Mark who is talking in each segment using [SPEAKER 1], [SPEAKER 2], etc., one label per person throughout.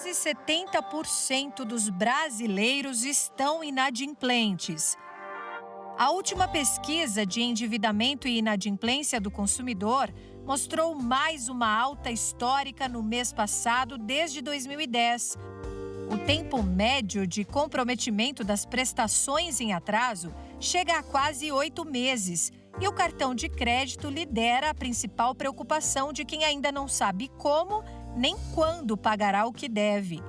[SPEAKER 1] Quase 70% dos brasileiros estão inadimplentes. A última pesquisa de endividamento e inadimplência do consumidor mostrou mais uma alta histórica no mês passado, desde 2010. O tempo médio de comprometimento das prestações em atraso chega a quase 8 meses. E o cartão de crédito lidera a principal preocupação de quem ainda não sabe como nem quando pagará o que deve.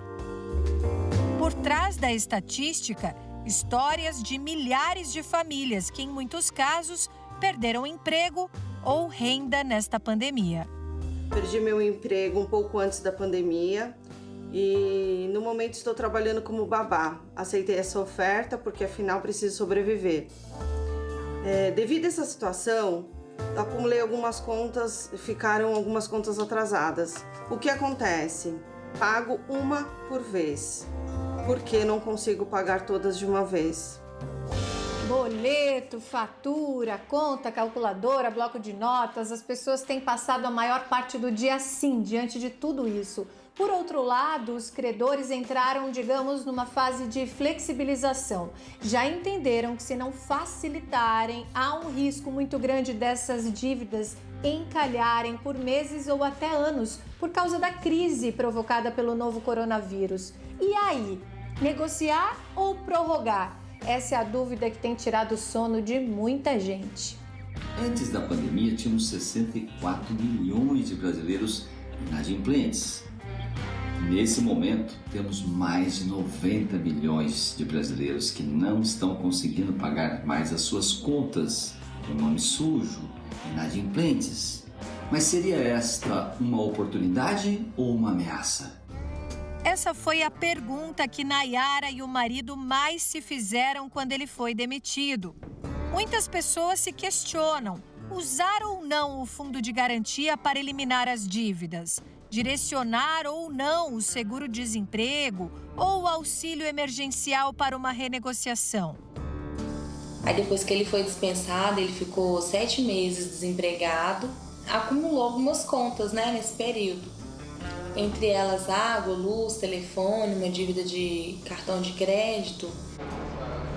[SPEAKER 1] Por trás da estatística, histórias de milhares de famílias que, em muitos casos, perderam emprego ou renda nesta pandemia.
[SPEAKER 2] Perdi meu emprego um pouco antes da pandemia e, no momento, estou trabalhando como babá. Aceitei essa oferta porque, afinal, preciso sobreviver. Devido a essa situação, acumulei algumas contas, ficaram algumas contas atrasadas. O que acontece? Pago uma por vez, porque não consigo pagar todas de uma vez.
[SPEAKER 3] Boleto, fatura, conta, calculadora, bloco de notas, as pessoas têm passado a maior parte do dia assim, diante de tudo isso. Por outro lado, os credores entraram, digamos, numa fase de flexibilização. Já entenderam que, se não facilitarem, há um risco muito grande dessas dívidas encalharem por meses ou até anos por causa da crise provocada pelo novo coronavírus. E aí, negociar ou prorrogar? Essa é a dúvida que tem tirado o sono de muita gente.
[SPEAKER 4] Antes da pandemia, tínhamos 64 milhões de brasileiros inadimplentes. Nesse momento, temos mais de 90 milhões de brasileiros que não estão conseguindo pagar mais as suas contas, com nome sujo, inadimplentes. Mas seria esta uma oportunidade ou uma ameaça?
[SPEAKER 1] Essa foi a pergunta que Nayara e o marido mais se fizeram quando ele foi demitido. Muitas pessoas se questionam: usar ou não o fundo de garantia para eliminar as dívidas? Direcionar ou não o seguro-desemprego ou o auxílio emergencial para uma renegociação?
[SPEAKER 5] Aí depois que ele foi dispensado, ele ficou 7 meses desempregado, acumulou algumas contas, nesse período. Entre elas água, luz, telefone, uma dívida de cartão de crédito.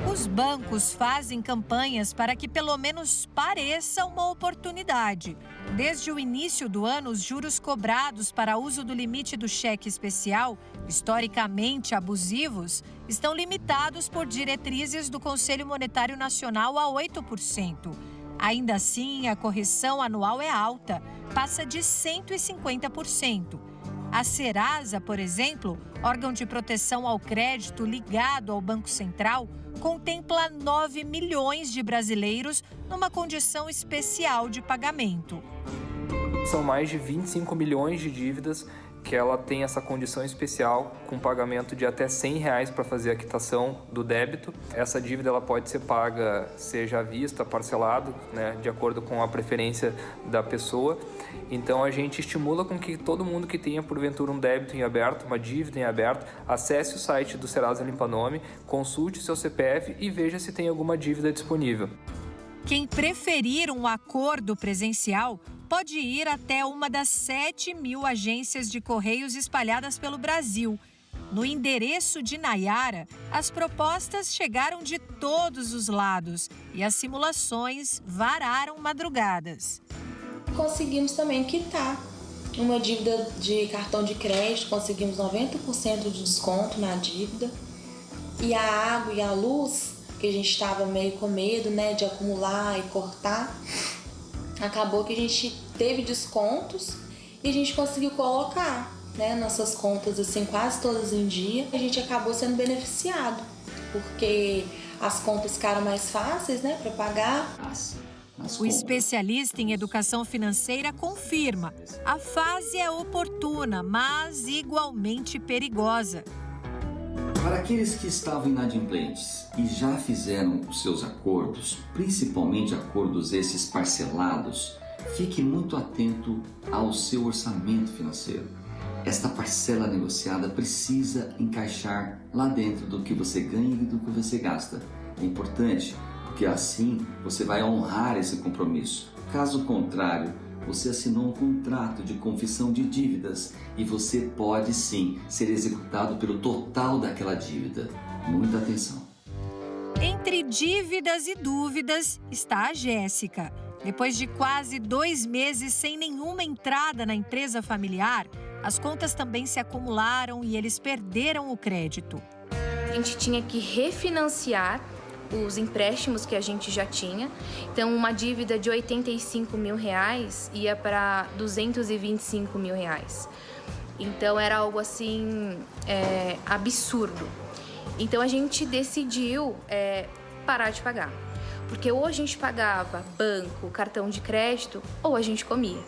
[SPEAKER 1] Os bancos fazem campanhas para que pelo menos pareça uma oportunidade. Desde o início do ano, os juros cobrados para uso do limite do cheque especial, historicamente abusivos, estão limitados por diretrizes do Conselho Monetário Nacional a 8%. Ainda assim, a correção anual é alta, passa de 150%. A Serasa, por exemplo, órgão de proteção ao crédito ligado ao Banco Central, contempla 9 milhões de brasileiros numa condição especial de pagamento.
[SPEAKER 6] São mais de 25 milhões de dívidas que ela tem essa condição especial com pagamento de até R$100 para fazer a quitação do débito. Essa dívida ela pode ser paga, seja à vista, parcelado, de acordo com a preferência da pessoa. Então a gente estimula com que todo mundo que tenha porventura um débito em aberto, uma dívida em aberto, acesse o site do Serasa Limpa Nome, consulte seu CPF e veja se tem alguma dívida disponível.
[SPEAKER 1] Quem preferir um acordo presencial pode ir até uma das 7.000 agências de correios espalhadas pelo Brasil. No endereço de Nayara, as propostas chegaram de todos os lados e as simulações vararam madrugadas.
[SPEAKER 5] Conseguimos também quitar uma dívida de cartão de crédito, conseguimos 90% de desconto na dívida. E a água e a luz, que a gente estava meio com medo, de acumular e cortar, acabou que a gente teve descontos e a gente conseguiu colocar, nossas contas assim quase todas em dia. A gente acabou sendo beneficiado, porque as contas ficaram mais fáceis, para pagar.
[SPEAKER 1] O especialista em educação financeira confirma: a fase é oportuna, mas igualmente perigosa.
[SPEAKER 4] Para aqueles que estavam inadimplentes e já fizeram os seus acordos, principalmente acordos esses parcelados, fique muito atento ao seu orçamento financeiro. Esta parcela negociada precisa encaixar lá dentro do que você ganha e do que você gasta. É importante, porque assim você vai honrar esse compromisso. Caso contrário, você assinou um contrato de confissão de dívidas e você pode sim ser executado pelo total daquela dívida. Muita atenção.
[SPEAKER 1] Entre dívidas e dúvidas está a Jéssica. Depois de quase 2 meses sem nenhuma entrada na empresa familiar, as contas também se acumularam e eles perderam o crédito.
[SPEAKER 7] A gente tinha que refinanciar os empréstimos que a gente já tinha. Então, uma dívida de R$85 mil ia para R$225 mil. Então, era algo assim, absurdo. Então, a gente decidiu parar de pagar. Porque ou a gente pagava banco, cartão de crédito, ou a gente comia.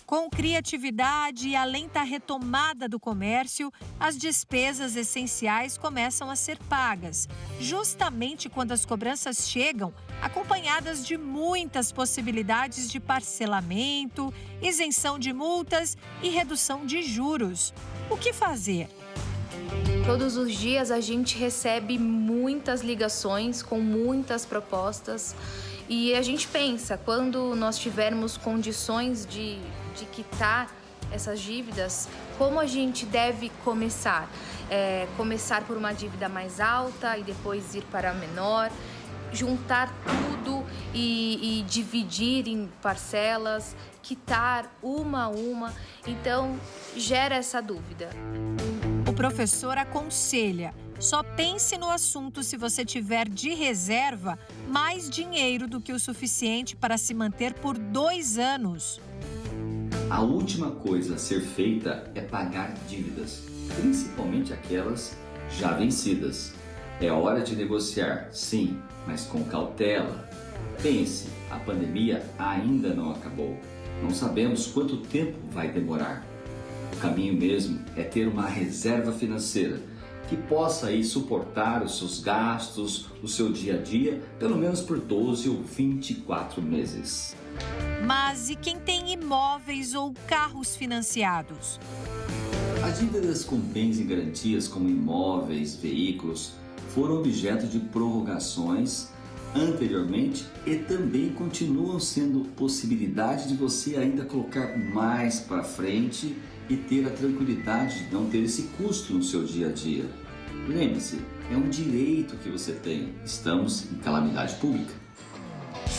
[SPEAKER 1] Com criatividade e a lenta retomada do comércio, as despesas essenciais começam a ser pagas, justamente quando as cobranças chegam, acompanhadas de muitas possibilidades de parcelamento, isenção de multas e redução de juros. O que fazer?
[SPEAKER 7] Todos os dias a gente recebe muitas ligações com muitas propostas e a gente pensa, quando nós tivermos condições de quitar essas dívidas, como a gente deve começar? Começar por uma dívida mais alta e depois ir para a menor, juntar tudo e dividir em parcelas, quitar uma a uma. Então, gera essa dúvida.
[SPEAKER 1] O professor aconselha: só pense no assunto se você tiver de reserva mais dinheiro do que o suficiente para se manter por 2 anos.
[SPEAKER 4] A última coisa a ser feita é pagar dívidas, principalmente aquelas já vencidas. É hora de negociar, sim, mas com cautela. Pense, a pandemia ainda não acabou. Não sabemos quanto tempo vai demorar. O caminho mesmo é ter uma reserva financeira que possa aí suportar os seus gastos, o seu dia a dia, pelo menos por 12 ou 24 meses.
[SPEAKER 1] Mas e quem tem imóveis ou carros financiados?
[SPEAKER 4] As dívidas com bens em garantias, como imóveis, veículos, foram objeto de prorrogações anteriormente e também continuam sendo possibilidade de você ainda colocar mais para frente e ter a tranquilidade de não ter esse custo no seu dia a dia. Lembre-se, é um direito que você tem. Estamos em calamidade pública.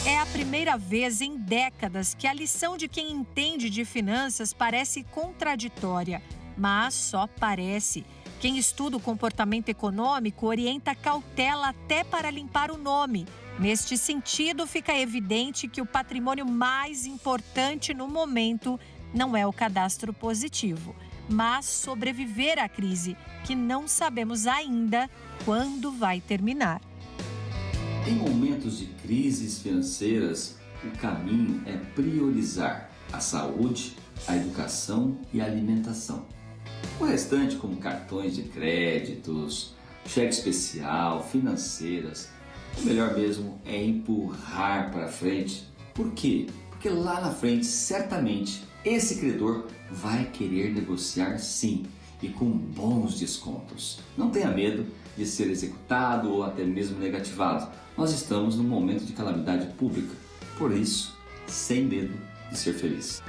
[SPEAKER 1] É a primeira vez em décadas que a lição de quem entende de finanças parece contraditória, mas só parece. Quem estuda o comportamento econômico orienta cautela até para limpar o nome. Neste sentido, fica evidente que o patrimônio mais importante no momento não é o cadastro positivo, mas sobreviver à crise, que não sabemos ainda quando vai terminar.
[SPEAKER 4] Em momentos de crises financeiras, o caminho é priorizar a saúde, a educação e a alimentação. O restante, como cartões de créditos, cheque especial, financeiras, o melhor mesmo é empurrar para frente. Por quê? Porque lá na frente, certamente, esse credor vai querer negociar sim e com bons descontos. Não tenha medo de ser executado ou até mesmo negativado. Nós estamos num momento de calamidade pública, por isso, sem medo de ser feliz.